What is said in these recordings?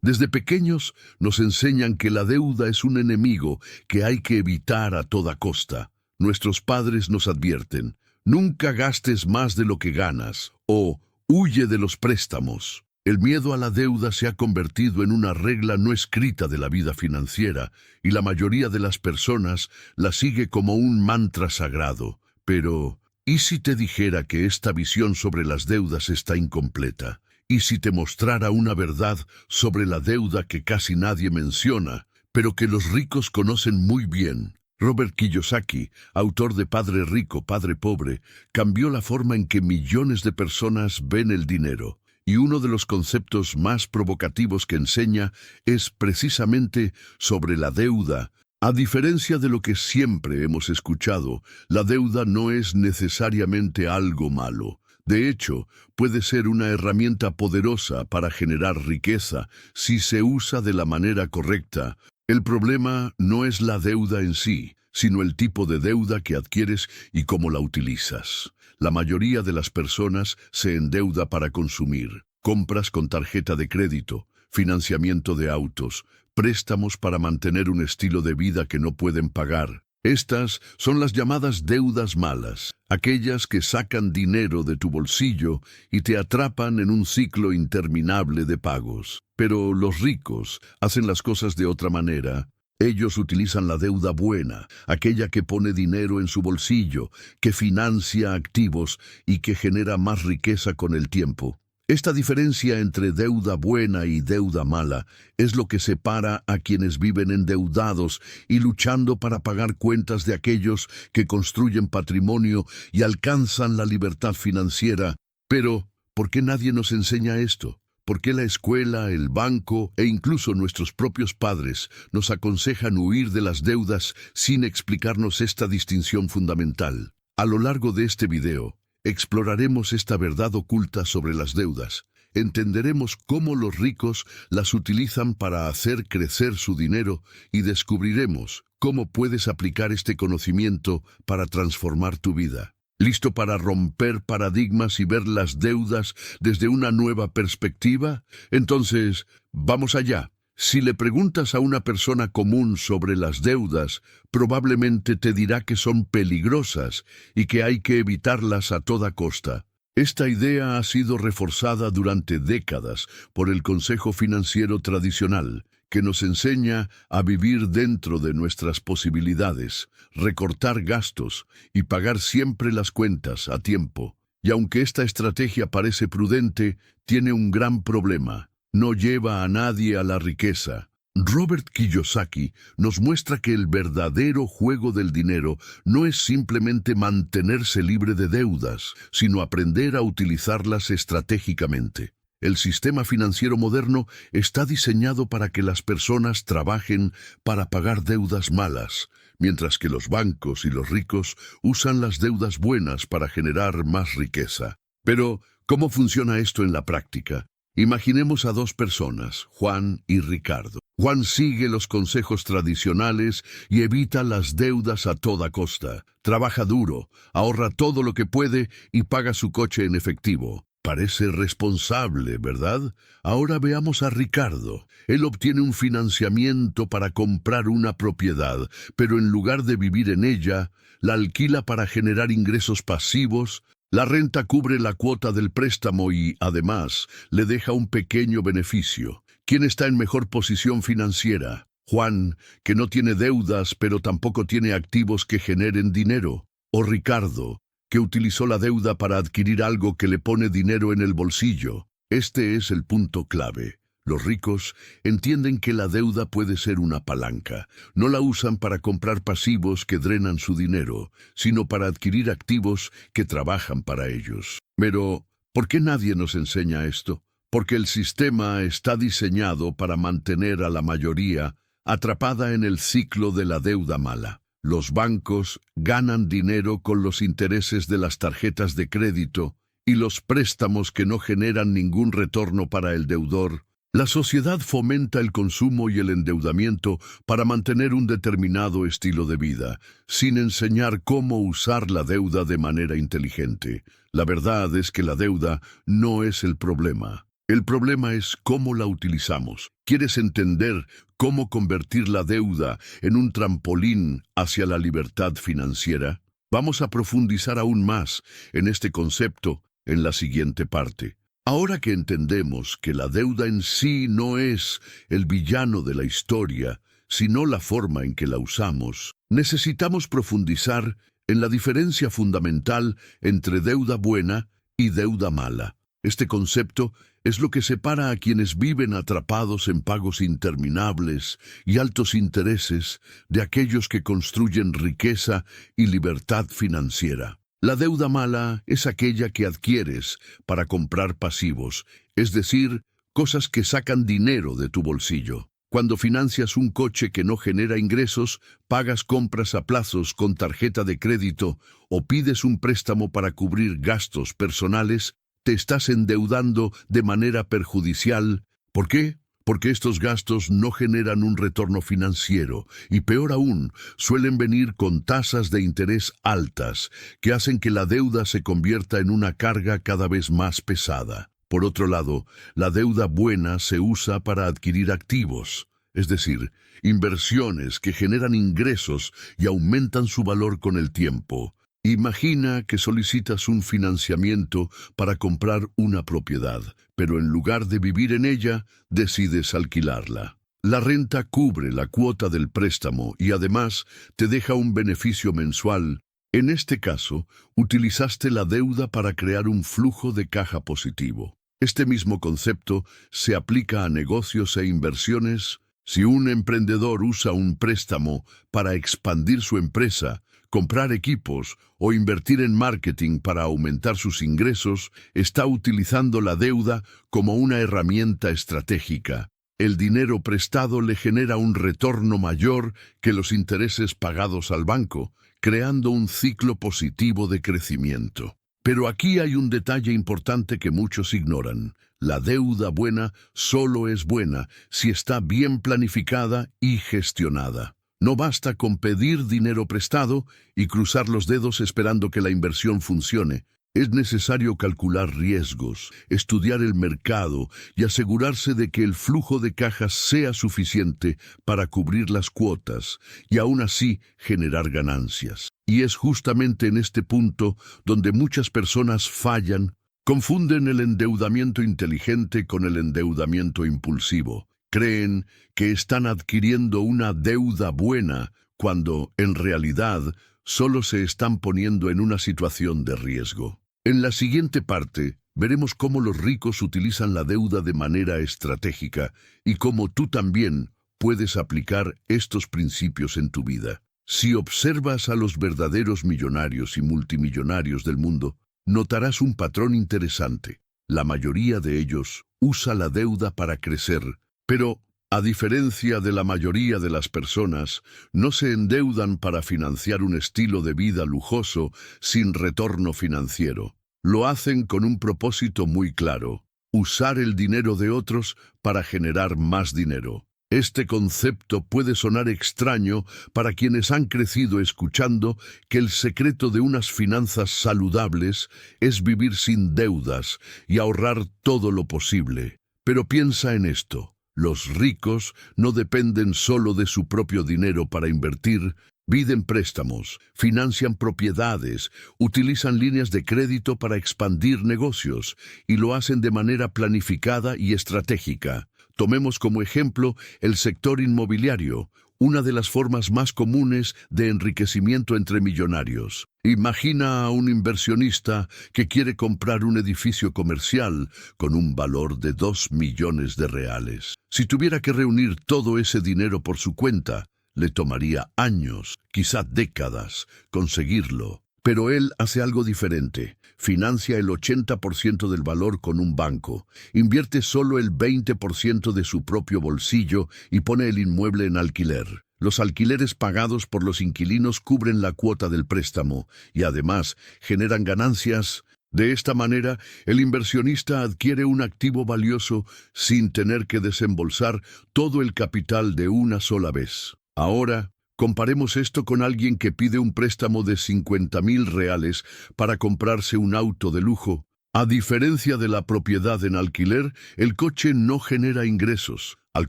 Desde pequeños nos enseñan que la deuda es un enemigo que hay que evitar a toda costa. Nuestros padres nos advierten, nunca gastes más de lo que ganas o huye de los préstamos. El miedo a la deuda se ha convertido en una regla no escrita de la vida financiera y la mayoría de las personas la sigue como un mantra sagrado. Pero, ¿y si te dijera que esta visión sobre las deudas está incompleta? ¿Y si te mostrara una verdad sobre la deuda que casi nadie menciona, pero que los ricos conocen muy bien? Robert Kiyosaki, autor de Padre Rico, Padre Pobre, cambió la forma en que millones de personas ven el dinero. Y uno de los conceptos más provocativos que enseña es precisamente sobre la deuda. A diferencia de lo que siempre hemos escuchado, la deuda no es necesariamente algo malo. De hecho, puede ser una herramienta poderosa para generar riqueza si se usa de la manera correcta. El problema no es la deuda en sí, sino el tipo de deuda que adquieres y cómo la utilizas. La mayoría de las personas se endeuda para consumir. Compras con tarjeta de crédito, financiamiento de autos, préstamos para mantener un estilo de vida que no pueden pagar. Estas son las llamadas deudas malas, aquellas que sacan dinero de tu bolsillo y te atrapan en un ciclo interminable de pagos. Pero los ricos hacen las cosas de otra manera. Ellos utilizan la deuda buena, aquella que pone dinero en su bolsillo, que financia activos y que genera más riqueza con el tiempo. Esta diferencia entre deuda buena y deuda mala es lo que separa a quienes viven endeudados y luchando para pagar cuentas de aquellos que construyen patrimonio y alcanzan la libertad financiera. Pero, ¿por qué nadie nos enseña esto? ¿Por qué la escuela, el banco e incluso nuestros propios padres nos aconsejan huir de las deudas sin explicarnos esta distinción fundamental? A lo largo de este video, exploraremos esta verdad oculta sobre las deudas. Entenderemos cómo los ricos las utilizan para hacer crecer su dinero y descubriremos cómo puedes aplicar este conocimiento para transformar tu vida. ¿Listo para romper paradigmas y ver las deudas desde una nueva perspectiva? Entonces, vamos allá. Si le preguntas a una persona común sobre las deudas, probablemente te dirá que son peligrosas y que hay que evitarlas a toda costa. Esta idea ha sido reforzada durante décadas por el consejo financiero tradicional, que nos enseña a vivir dentro de nuestras posibilidades, recortar gastos y pagar siempre las cuentas a tiempo. Y aunque esta estrategia parece prudente, tiene un gran problema. No lleva a nadie a la riqueza. Robert Kiyosaki nos muestra que el verdadero juego del dinero no es simplemente mantenerse libre de deudas, sino aprender a utilizarlas estratégicamente. El sistema financiero moderno está diseñado para que las personas trabajen para pagar deudas malas, mientras que los bancos y los ricos usan las deudas buenas para generar más riqueza. Pero, ¿cómo funciona esto en la práctica? Imaginemos a dos personas, Juan y Ricardo. Juan sigue los consejos tradicionales y evita las deudas a toda costa. Trabaja duro, ahorra todo lo que puede y paga su coche en efectivo. Parece responsable, ¿verdad? Ahora veamos a Ricardo. Él obtiene un financiamiento para comprar una propiedad, pero en lugar de vivir en ella, la alquila para generar ingresos pasivos. La renta cubre la cuota del préstamo y, además, le deja un pequeño beneficio. ¿Quién está en mejor posición financiera? Juan, que no tiene deudas, pero tampoco tiene activos que generen dinero. ¿O Ricardo, que utilizó la deuda para adquirir algo que le pone dinero en el bolsillo? Este es el punto clave. Los ricos entienden que la deuda puede ser una palanca. No la usan para comprar pasivos que drenan su dinero, sino para adquirir activos que trabajan para ellos. Pero, ¿por qué nadie nos enseña esto? Porque el sistema está diseñado para mantener a la mayoría atrapada en el ciclo de la deuda mala. Los bancos ganan dinero con los intereses de las tarjetas de crédito y los préstamos que no generan ningún retorno para el deudor. La sociedad fomenta el consumo y el endeudamiento para mantener un determinado estilo de vida, sin enseñar cómo usar la deuda de manera inteligente. La verdad es que la deuda no es el problema. El problema es cómo la utilizamos. ¿Quieres entender cómo convertir la deuda en un trampolín hacia la libertad financiera? Vamos a profundizar aún más en este concepto en la siguiente parte. Ahora que entendemos que la deuda en sí no es el villano de la historia, sino la forma en que la usamos, necesitamos profundizar en la diferencia fundamental entre deuda buena y deuda mala. Este concepto es lo que separa a quienes viven atrapados en pagos interminables y altos intereses de aquellos que construyen riqueza y libertad financiera. La deuda mala es aquella que adquieres para comprar pasivos, es decir, cosas que sacan dinero de tu bolsillo. Cuando financias un coche que no genera ingresos, pagas compras a plazos con tarjeta de crédito o pides un préstamo para cubrir gastos personales, te estás endeudando de manera perjudicial. ¿Por qué? Porque estos gastos no generan un retorno financiero y, peor aún, suelen venir con tasas de interés altas que hacen que la deuda se convierta en una carga cada vez más pesada. Por otro lado, la deuda buena se usa para adquirir activos, es decir, inversiones que generan ingresos y aumentan su valor con el tiempo. Imagina que solicitas un financiamiento para comprar una propiedad, pero en lugar de vivir en ella, decides alquilarla. La renta cubre la cuota del préstamo y además te deja un beneficio mensual. En este caso, utilizaste la deuda para crear un flujo de caja positivo. Este mismo concepto se aplica a negocios e inversiones. Si un emprendedor usa un préstamo para expandir su empresa, comprar equipos o invertir en marketing para aumentar sus ingresos, está utilizando la deuda como una herramienta estratégica. El dinero prestado le genera un retorno mayor que los intereses pagados al banco, creando un ciclo positivo de crecimiento. Pero aquí hay un detalle importante que muchos ignoran. La deuda buena solo es buena si está bien planificada y gestionada. No basta con pedir dinero prestado y cruzar los dedos esperando que la inversión funcione. Es necesario calcular riesgos, estudiar el mercado y asegurarse de que el flujo de cajas sea suficiente para cubrir las cuotas y aún así generar ganancias. Y es justamente en este punto donde muchas personas fallan. Confunden el endeudamiento inteligente con el endeudamiento impulsivo. Creen que están adquiriendo una deuda buena cuando, en realidad, solo se están poniendo en una situación de riesgo. En la siguiente parte, veremos cómo los ricos utilizan la deuda de manera estratégica y cómo tú también puedes aplicar estos principios en tu vida. Si observas a los verdaderos millonarios y multimillonarios del mundo, notarás un patrón interesante. La mayoría de ellos usa la deuda para crecer, pero, a diferencia de la mayoría de las personas, no se endeudan para financiar un estilo de vida lujoso sin retorno financiero. Lo hacen con un propósito muy claro: usar el dinero de otros para generar más dinero. Este concepto puede sonar extraño para quienes han crecido escuchando que el secreto de unas finanzas saludables es vivir sin deudas y ahorrar todo lo posible. Pero piensa en esto. Los ricos no dependen solo de su propio dinero para invertir, piden préstamos, financian propiedades, utilizan líneas de crédito para expandir negocios y lo hacen de manera planificada y estratégica. Tomemos como ejemplo el sector inmobiliario, una de las formas más comunes de enriquecimiento entre millonarios. Imagina a un inversionista que quiere comprar un edificio comercial con un valor de 2 millones de reales. Si tuviera que reunir todo ese dinero por su cuenta, le tomaría años, quizá décadas, conseguirlo. Pero él hace algo diferente. Financia el 80% del valor con un banco, invierte solo el 20% de su propio bolsillo y pone el inmueble en alquiler. Los alquileres pagados por los inquilinos cubren la cuota del préstamo y además generan ganancias. De esta manera, el inversionista adquiere un activo valioso sin tener que desembolsar todo el capital de una sola vez. Ahora, comparemos esto con alguien que pide un préstamo de 50,000 reales para comprarse un auto de lujo. A diferencia de la propiedad en alquiler, el coche no genera ingresos. Al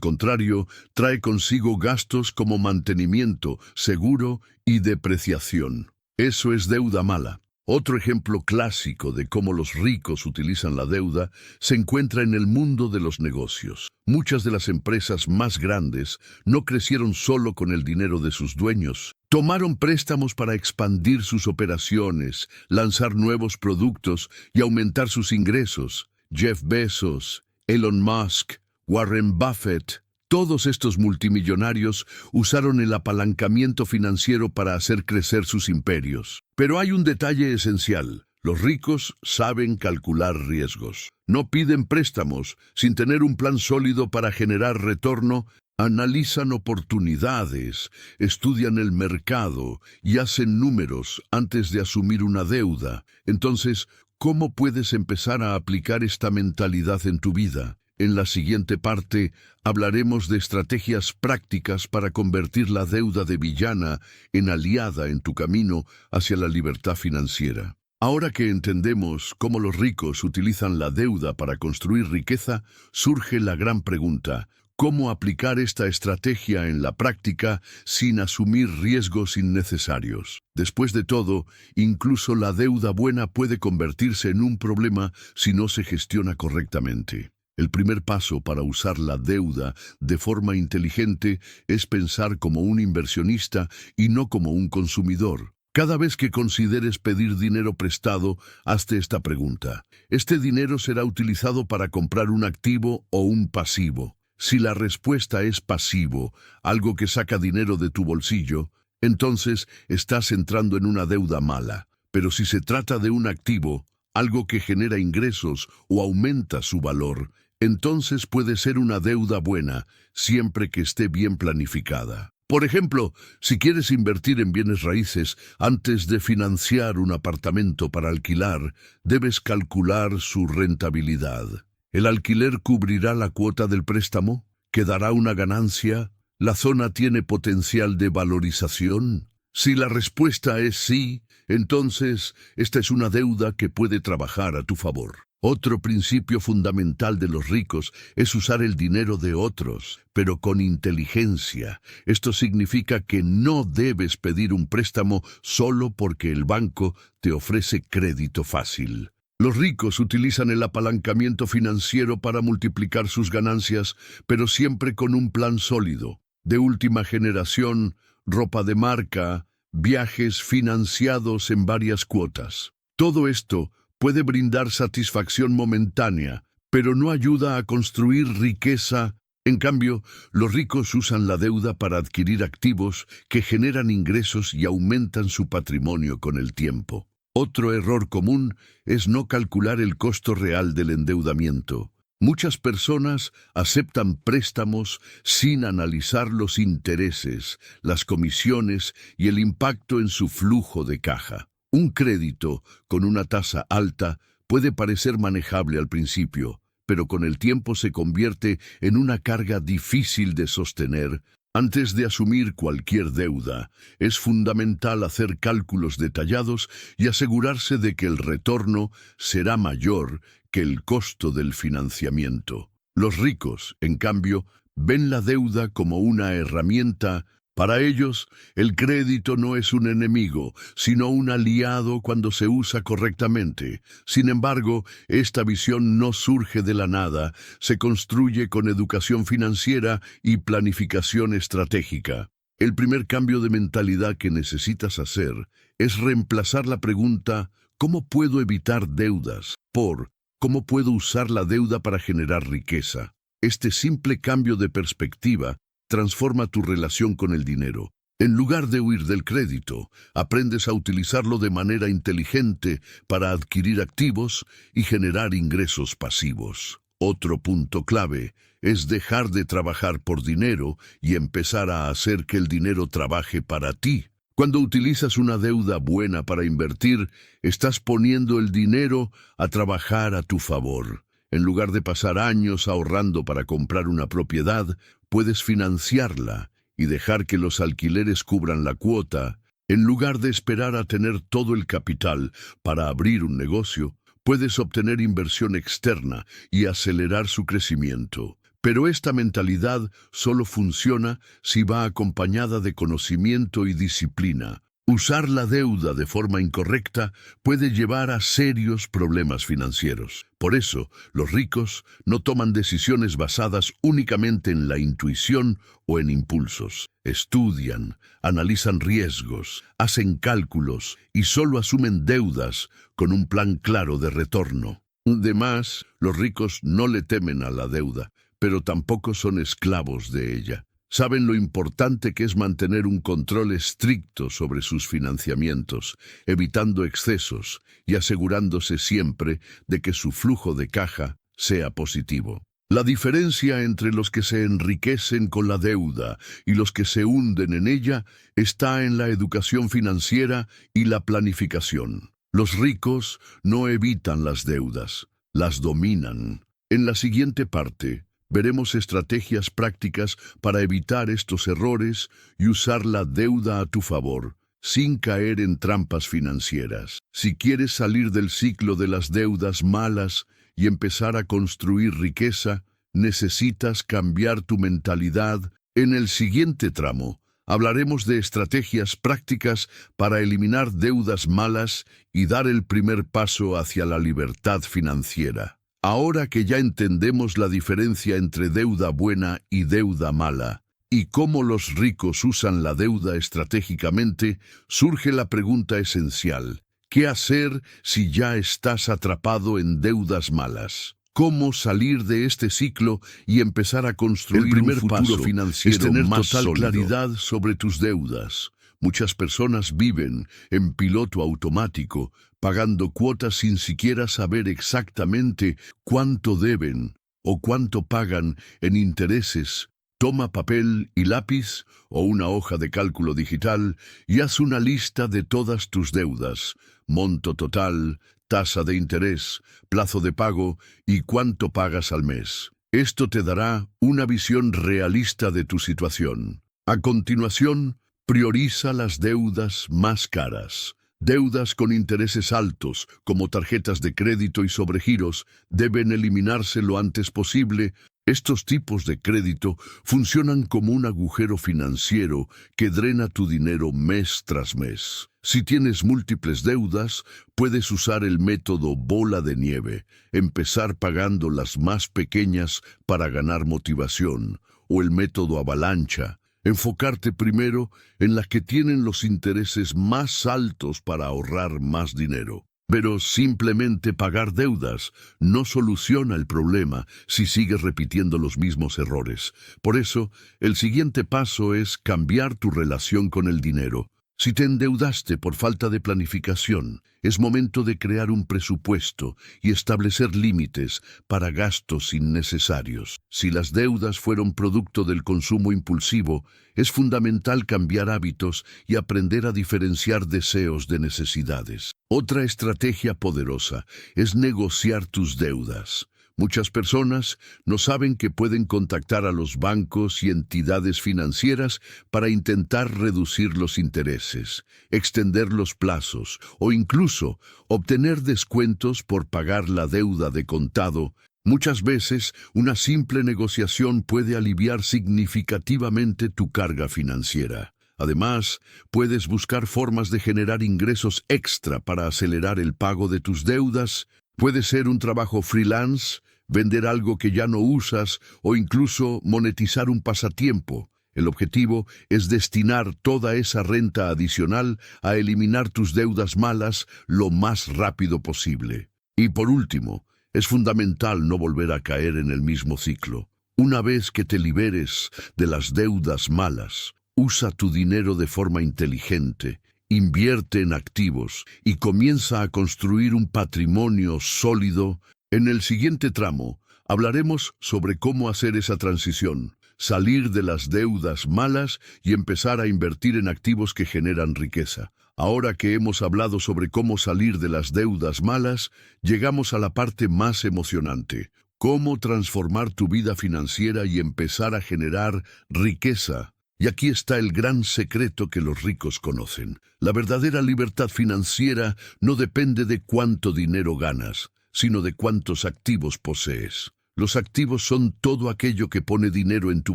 contrario, trae consigo gastos como mantenimiento, seguro y depreciación. Eso es deuda mala. Otro ejemplo clásico de cómo los ricos utilizan la deuda se encuentra en el mundo de los negocios. Muchas de las empresas más grandes no crecieron solo con el dinero de sus dueños. Tomaron préstamos para expandir sus operaciones, lanzar nuevos productos y aumentar sus ingresos. Jeff Bezos, Elon Musk, Warren Buffett, todos estos multimillonarios usaron el apalancamiento financiero para hacer crecer sus imperios. Pero hay un detalle esencial. Los ricos saben calcular riesgos. No piden préstamos sin tener un plan sólido para generar retorno. Analizan oportunidades, estudian el mercado y hacen números antes de asumir una deuda. Entonces, ¿cómo puedes empezar a aplicar esta mentalidad en tu vida? En la siguiente parte hablaremos de estrategias prácticas para convertir la deuda de villana en aliada en tu camino hacia la libertad financiera. Ahora que entendemos cómo los ricos utilizan la deuda para construir riqueza, surge la gran pregunta: ¿cómo aplicar esta estrategia en la práctica sin asumir riesgos innecesarios? Después de todo, incluso la deuda buena puede convertirse en un problema si no se gestiona correctamente. El primer paso para usar la deuda de forma inteligente es pensar como un inversionista y no como un consumidor. Cada vez que consideres pedir dinero prestado, hazte esta pregunta: ¿este dinero será utilizado para comprar un activo o un pasivo? Si la respuesta es pasivo, algo que saca dinero de tu bolsillo, entonces estás entrando en una deuda mala. Pero si se trata de un activo, algo que genera ingresos o aumenta su valor, entonces puede ser una deuda buena, siempre que esté bien planificada. Por ejemplo, si quieres invertir en bienes raíces antes de financiar un apartamento para alquilar, debes calcular su rentabilidad. ¿El alquiler cubrirá la cuota del préstamo? ¿Quedará una ganancia? ¿La zona tiene potencial de valorización? Si la respuesta es sí, entonces esta es una deuda que puede trabajar a tu favor. Otro principio fundamental de los ricos es usar el dinero de otros, pero con inteligencia. Esto significa que no debes pedir un préstamo solo porque el banco te ofrece crédito fácil. Los ricos utilizan el apalancamiento financiero para multiplicar sus ganancias, pero siempre con un plan sólido. De última generación, ropa de marca, viajes financiados en varias cuotas. Todo esto puede brindar satisfacción momentánea, pero no ayuda a construir riqueza. En cambio, los ricos usan la deuda para adquirir activos que generan ingresos y aumentan su patrimonio con el tiempo. Otro error común es no calcular el costo real del endeudamiento. Muchas personas aceptan préstamos sin analizar los intereses, las comisiones y el impacto en su flujo de caja. Un crédito con una tasa alta puede parecer manejable al principio, pero con el tiempo se convierte en una carga difícil de sostener. Antes de asumir cualquier deuda, es fundamental hacer cálculos detallados y asegurarse de que el retorno será mayor que el costo del financiamiento. Los ricos, en cambio, ven la deuda como una herramienta. Para ellos, el crédito no es un enemigo, sino un aliado cuando se usa correctamente. Sin embargo, esta visión no surge de la nada, se construye con educación financiera y planificación estratégica. El primer cambio de mentalidad que necesitas hacer es reemplazar la pregunta ¿cómo puedo evitar deudas? Por ¿cómo puedo usar la deuda para generar riqueza? Este simple cambio de perspectiva transforma tu relación con el dinero. En lugar de huir del crédito, aprendes a utilizarlo de manera inteligente para adquirir activos y generar ingresos pasivos. Otro punto clave es dejar de trabajar por dinero y empezar a hacer que el dinero trabaje para ti. Cuando utilizas una deuda buena para invertir, estás poniendo el dinero a trabajar a tu favor. En lugar de pasar años ahorrando para comprar una propiedad, puedes financiarla y dejar que los alquileres cubran la cuota. En lugar de esperar a tener todo el capital para abrir un negocio, puedes obtener inversión externa y acelerar su crecimiento. Pero esta mentalidad solo funciona si va acompañada de conocimiento y disciplina. Usar la deuda de forma incorrecta puede llevar a serios problemas financieros. Por eso, los ricos no toman decisiones basadas únicamente en la intuición o en impulsos. Estudian, analizan riesgos, hacen cálculos y solo asumen deudas con un plan claro de retorno. Además, los ricos no le temen a la deuda, pero tampoco son esclavos de ella. Saben lo importante que es mantener un control estricto sobre sus financiamientos, evitando excesos y asegurándose siempre de que su flujo de caja sea positivo. La diferencia entre los que se enriquecen con la deuda y los que se hunden en ella está en la educación financiera y la planificación. Los ricos no evitan las deudas, las dominan. En la siguiente parte, veremos estrategias prácticas para evitar estos errores y usar la deuda a tu favor, sin caer en trampas financieras. Si quieres salir del ciclo de las deudas malas y empezar a construir riqueza, necesitas cambiar tu mentalidad. En el siguiente tramo, hablaremos de estrategias prácticas para eliminar deudas malas y dar el primer paso hacia la libertad financiera. Ahora que ya entendemos la diferencia entre deuda buena y deuda mala, y cómo los ricos usan la deuda estratégicamente, surge la pregunta esencial: ¿qué hacer si ya estás atrapado en deudas malas? ¿Cómo salir de este ciclo y empezar a construir un futuro financiero? Es tener más total claridad sobre tus deudas. Muchas personas viven en piloto automático, pagando cuotas sin siquiera saber exactamente cuánto deben o cuánto pagan en intereses. Toma papel y lápiz o una hoja de cálculo digital y haz una lista de todas tus deudas: monto total, tasa de interés, plazo de pago y cuánto pagas al mes. Esto te dará una visión realista de tu situación. A continuación, prioriza las deudas más caras. Deudas con intereses altos, como tarjetas de crédito y sobregiros, deben eliminarse lo antes posible. Estos tipos de crédito funcionan como un agujero financiero que drena tu dinero mes tras mes. Si tienes múltiples deudas, puedes usar el método bola de nieve, empezar pagando las más pequeñas para ganar motivación, o el método avalancha, enfocarte primero en las que tienen los intereses más altos para ahorrar más dinero. Pero simplemente pagar deudas no soluciona el problema si sigues repitiendo los mismos errores. Por eso, el siguiente paso es cambiar tu relación con el dinero. Si te endeudaste por falta de planificación, es momento de crear un presupuesto y establecer límites para gastos innecesarios. Si las deudas fueron producto del consumo impulsivo, es fundamental cambiar hábitos y aprender a diferenciar deseos de necesidades. Otra estrategia poderosa es negociar tus deudas. Muchas personas no saben que pueden contactar a los bancos y entidades financieras para intentar reducir los intereses, extender los plazos o incluso obtener descuentos por pagar la deuda de contado. Muchas veces, una simple negociación puede aliviar significativamente tu carga financiera. Además, puedes buscar formas de generar ingresos extra para acelerar el pago de tus deudas. Puede ser un trabajo freelance, vender algo que ya no usas o incluso monetizar un pasatiempo. El objetivo es destinar toda esa renta adicional a eliminar tus deudas malas lo más rápido posible. Y por último, es fundamental no volver a caer en el mismo ciclo. Una vez que te liberes de las deudas malas, usa tu dinero de forma inteligente. Invierte en activos y comienza a construir un patrimonio sólido. En el siguiente tramo, hablaremos sobre cómo hacer esa transición, salir de las deudas malas y empezar a invertir en activos que generan riqueza. Ahora que hemos hablado sobre cómo salir de las deudas malas, llegamos a la parte más emocionante: cómo transformar tu vida financiera y empezar a generar riqueza. Y aquí está el gran secreto que los ricos conocen. La verdadera libertad financiera no depende de cuánto dinero ganas, sino de cuántos activos posees. Los activos son todo aquello que pone dinero en tu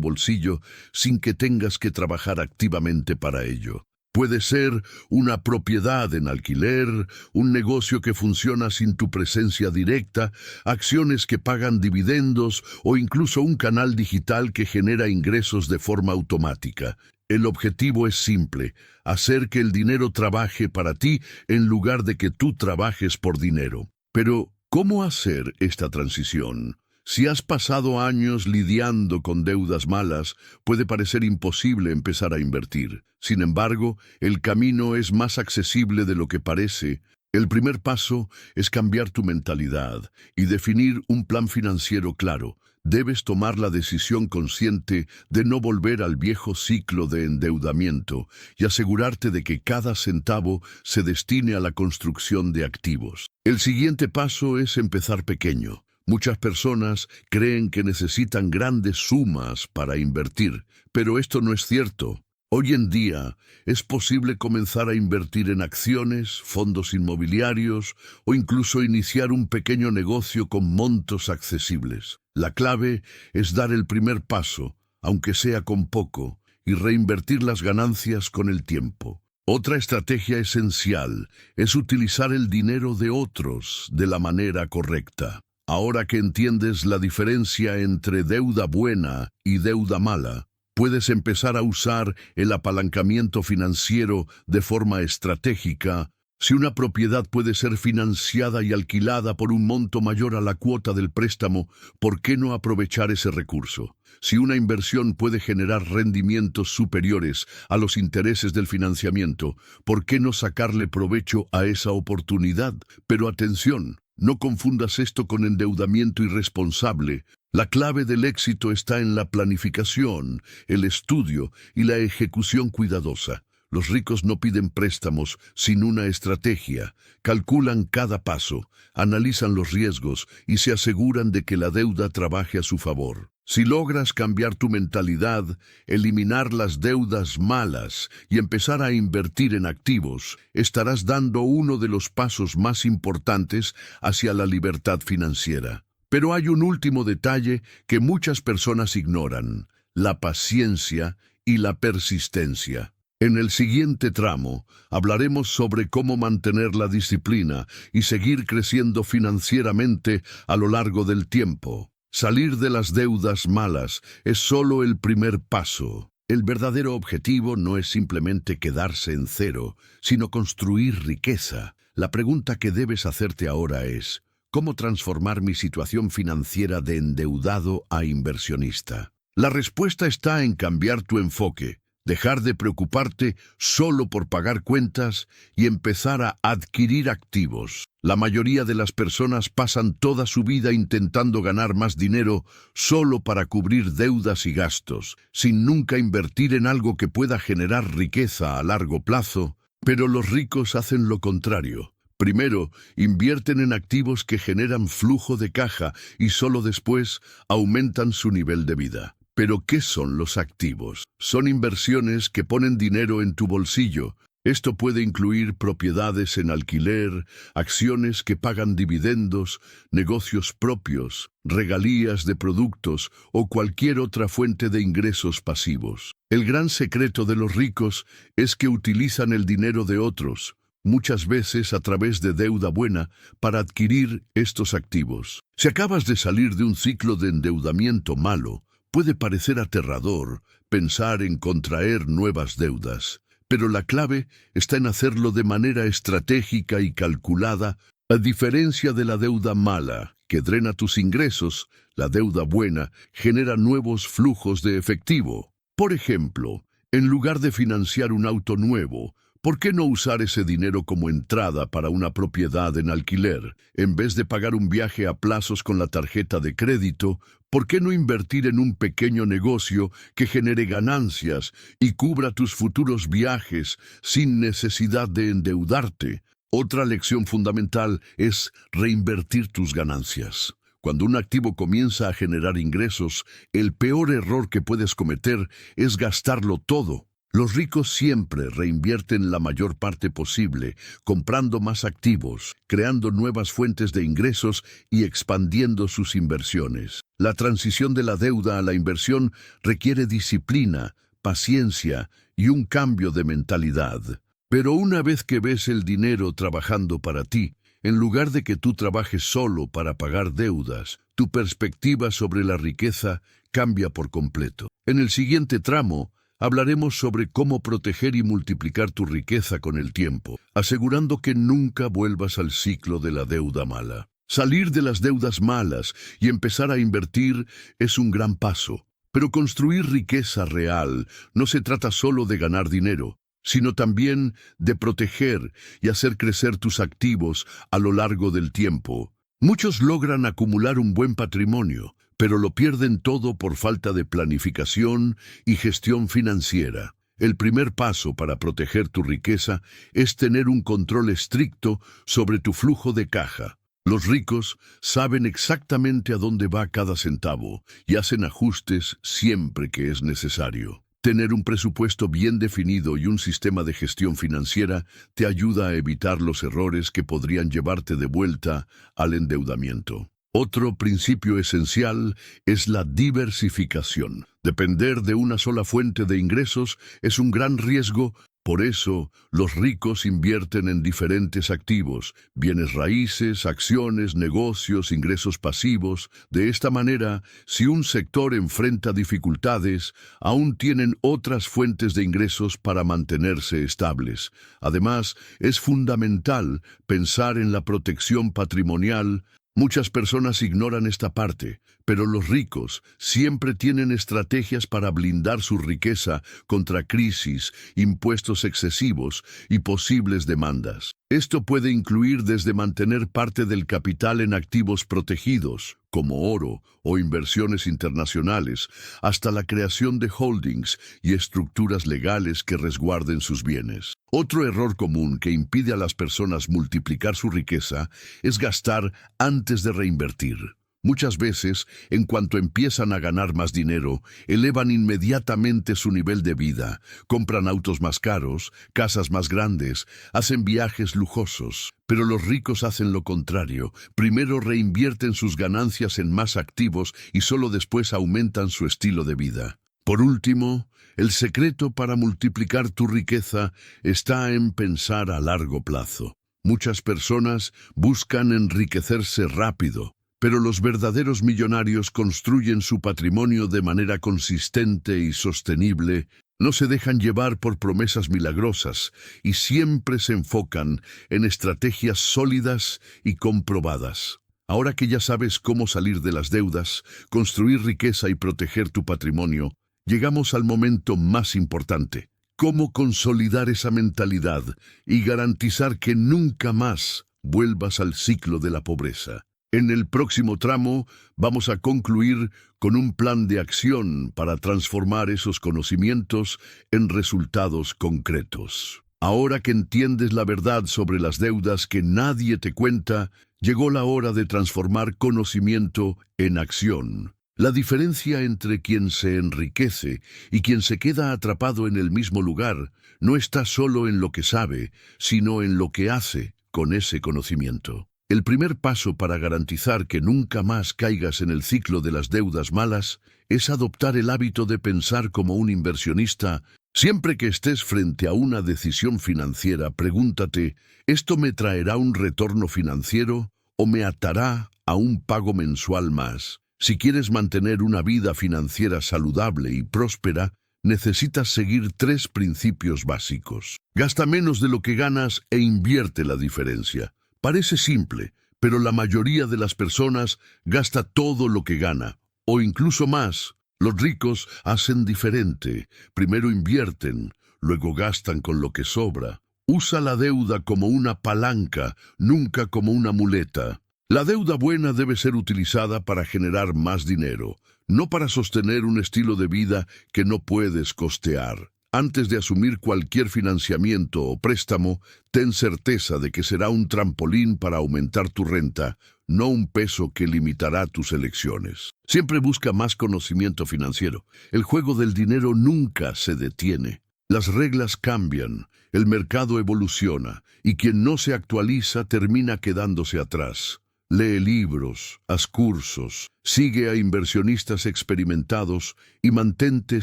bolsillo sin que tengas que trabajar activamente para ello. Puede ser una propiedad en alquiler, un negocio que funciona sin tu presencia directa, acciones que pagan dividendos o incluso un canal digital que genera ingresos de forma automática. El objetivo es simple: hacer que el dinero trabaje para ti en lugar de que tú trabajes por dinero. Pero, ¿cómo hacer esta transición? Si has pasado años lidiando con deudas malas, puede parecer imposible empezar a invertir. Sin embargo, el camino es más accesible de lo que parece. El primer paso es cambiar tu mentalidad y definir un plan financiero claro. Debes tomar la decisión consciente de no volver al viejo ciclo de endeudamiento y asegurarte de que cada centavo se destine a la construcción de activos. El siguiente paso es empezar pequeño. Muchas personas creen que necesitan grandes sumas para invertir, pero esto no es cierto. Hoy en día es posible comenzar a invertir en acciones, fondos inmobiliarios o incluso iniciar un pequeño negocio con montos accesibles. La clave es dar el primer paso, aunque sea con poco, y reinvertir las ganancias con el tiempo. Otra estrategia esencial es utilizar el dinero de otros de la manera correcta. Ahora que entiendes la diferencia entre deuda buena y deuda mala, puedes empezar a usar el apalancamiento financiero de forma estratégica. Si una propiedad puede ser financiada y alquilada por un monto mayor a la cuota del préstamo, ¿por qué no aprovechar ese recurso? Si una inversión puede generar rendimientos superiores a los intereses del financiamiento, ¿por qué no sacarle provecho a esa oportunidad? Pero atención, no confundas esto con endeudamiento irresponsable. La clave del éxito está en la planificación, el estudio y la ejecución cuidadosa. Los ricos no piden préstamos sin una estrategia, calculan cada paso, analizan los riesgos y se aseguran de que la deuda trabaje a su favor. Si logras cambiar tu mentalidad, eliminar las deudas malas y empezar a invertir en activos, estarás dando uno de los pasos más importantes hacia la libertad financiera. Pero hay un último detalle que muchas personas ignoran: la paciencia y la persistencia. En el siguiente tramo hablaremos sobre cómo mantener la disciplina y seguir creciendo financieramente a lo largo del tiempo. Salir de las deudas malas es solo el primer paso. El verdadero objetivo no es simplemente quedarse en cero, sino construir riqueza. La pregunta que debes hacerte ahora es: ¿cómo transformar mi situación financiera de endeudado a inversionista? La respuesta está en cambiar tu enfoque. Dejar de preocuparte solo por pagar cuentas y empezar a adquirir activos. La mayoría de las personas pasan toda su vida intentando ganar más dinero solo para cubrir deudas y gastos, sin nunca invertir en algo que pueda generar riqueza a largo plazo. Pero los ricos hacen lo contrario. Primero, invierten en activos que generan flujo de caja y solo después aumentan su nivel de vida. ¿Pero qué son los activos? Son inversiones que ponen dinero en tu bolsillo. Esto puede incluir propiedades en alquiler, acciones que pagan dividendos, negocios propios, regalías de productos o cualquier otra fuente de ingresos pasivos. El gran secreto de los ricos es que utilizan el dinero de otros, muchas veces a través de deuda buena, para adquirir estos activos. Si acabas de salir de un ciclo de endeudamiento malo, puede parecer aterrador pensar en contraer nuevas deudas, pero la clave está en hacerlo de manera estratégica y calculada. A diferencia de la deuda mala, que drena tus ingresos, la deuda buena genera nuevos flujos de efectivo. Por ejemplo, en lugar de financiar un auto nuevo, ¿por qué no usar ese dinero como entrada para una propiedad en alquiler? En vez de pagar un viaje a plazos con la tarjeta de crédito, ¿por qué no invertir en un pequeño negocio que genere ganancias y cubra tus futuros viajes sin necesidad de endeudarte? Otra lección fundamental es reinvertir tus ganancias. Cuando un activo comienza a generar ingresos, el peor error que puedes cometer es gastarlo todo. Los ricos siempre reinvierten la mayor parte posible, comprando más activos, creando nuevas fuentes de ingresos y expandiendo sus inversiones. La transición de la deuda a la inversión requiere disciplina, paciencia y un cambio de mentalidad. Pero una vez que ves el dinero trabajando para ti, en lugar de que tú trabajes solo para pagar deudas, tu perspectiva sobre la riqueza cambia por completo. En el siguiente tramo, hablaremos sobre cómo proteger y multiplicar tu riqueza con el tiempo, asegurando que nunca vuelvas al ciclo de la deuda mala. Salir de las deudas malas y empezar a invertir es un gran paso, pero construir riqueza real no se trata solo de ganar dinero, sino también de proteger y hacer crecer tus activos a lo largo del tiempo. Muchos logran acumular un buen patrimonio, pero lo pierden todo por falta de planificación y gestión financiera. El primer paso para proteger tu riqueza es tener un control estricto sobre tu flujo de caja. Los ricos saben exactamente a dónde va cada centavo y hacen ajustes siempre que es necesario. Tener un presupuesto bien definido y un sistema de gestión financiera te ayuda a evitar los errores que podrían llevarte de vuelta al endeudamiento. Otro principio esencial es la diversificación. Depender de una sola fuente de ingresos es un gran riesgo. Por eso, los ricos invierten en diferentes activos, bienes raíces, acciones, negocios, ingresos pasivos. De esta manera, si un sector enfrenta dificultades, aún tienen otras fuentes de ingresos para mantenerse estables. Además, es fundamental pensar en la protección patrimonial. Muchas personas ignoran esta parte, pero los ricos siempre tienen estrategias para blindar su riqueza contra crisis, impuestos excesivos y posibles demandas. Esto puede incluir desde mantener parte del capital en activos protegidos, como oro o inversiones internacionales, hasta la creación de holdings y estructuras legales que resguarden sus bienes. Otro error común que impide a las personas multiplicar su riqueza es gastar antes de reinvertir. Muchas veces, en cuanto empiezan a ganar más dinero, elevan inmediatamente su nivel de vida, compran autos más caros, casas más grandes, hacen viajes lujosos. Pero los ricos hacen lo contrario. Primero reinvierten sus ganancias en más activos y solo después aumentan su estilo de vida. Por último, el secreto para multiplicar tu riqueza está en pensar a largo plazo. Muchas personas buscan enriquecerse rápido, pero los verdaderos millonarios construyen su patrimonio de manera consistente y sostenible, no se dejan llevar por promesas milagrosas y siempre se enfocan en estrategias sólidas y comprobadas. Ahora que ya sabes cómo salir de las deudas, construir riqueza y proteger tu patrimonio, llegamos al momento más importante: cómo consolidar esa mentalidad y garantizar que nunca más vuelvas al ciclo de la pobreza. En el próximo tramo vamos a concluir con un plan de acción para transformar esos conocimientos en resultados concretos. Ahora que entiendes la verdad sobre las deudas que nadie te cuenta, llegó la hora de transformar conocimiento en acción. La diferencia entre quien se enriquece y quien se queda atrapado en el mismo lugar no está solo en lo que sabe, sino en lo que hace con ese conocimiento. El primer paso para garantizar que nunca más caigas en el ciclo de las deudas malas es adoptar el hábito de pensar como un inversionista. Siempre que estés frente a una decisión financiera, pregúntate: ¿esto me traerá un retorno financiero o me atará a un pago mensual más? Si quieres mantener una vida financiera saludable y próspera, necesitas seguir 3 principios básicos. Gasta menos de lo que ganas e invierte la diferencia. Parece simple, pero la mayoría de las personas gasta todo lo que gana, o incluso más. Los ricos hacen diferente. Primero invierten, luego gastan con lo que sobra. Usa la deuda como una palanca, nunca como una muleta. La deuda buena debe ser utilizada para generar más dinero, no para sostener un estilo de vida que no puedes costear. Antes de asumir cualquier financiamiento o préstamo, ten certeza de que será un trampolín para aumentar tu renta, no un peso que limitará tus elecciones. Siempre busca más conocimiento financiero. El juego del dinero nunca se detiene. Las reglas cambian, el mercado evoluciona, y quien no se actualiza termina quedándose atrás. Lee libros, haz cursos, sigue a inversionistas experimentados y mantente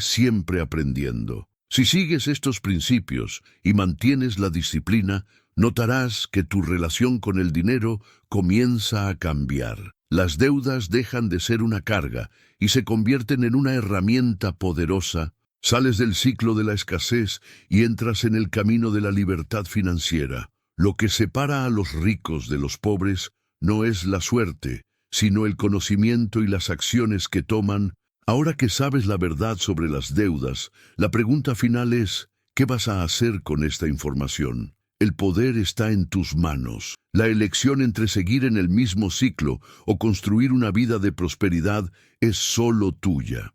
siempre aprendiendo. Si sigues estos principios y mantienes la disciplina, notarás que tu relación con el dinero comienza a cambiar. Las deudas dejan de ser una carga y se convierten en una herramienta poderosa. Sales del ciclo de la escasez y entras en el camino de la libertad financiera. Lo que separa a los ricos de los pobres no es la suerte, sino el conocimiento y las acciones que toman. Ahora que sabes la verdad sobre las deudas, la pregunta final es, ¿qué vas a hacer con esta información? El poder está en tus manos. La elección entre seguir en el mismo ciclo o construir una vida de prosperidad es solo tuya.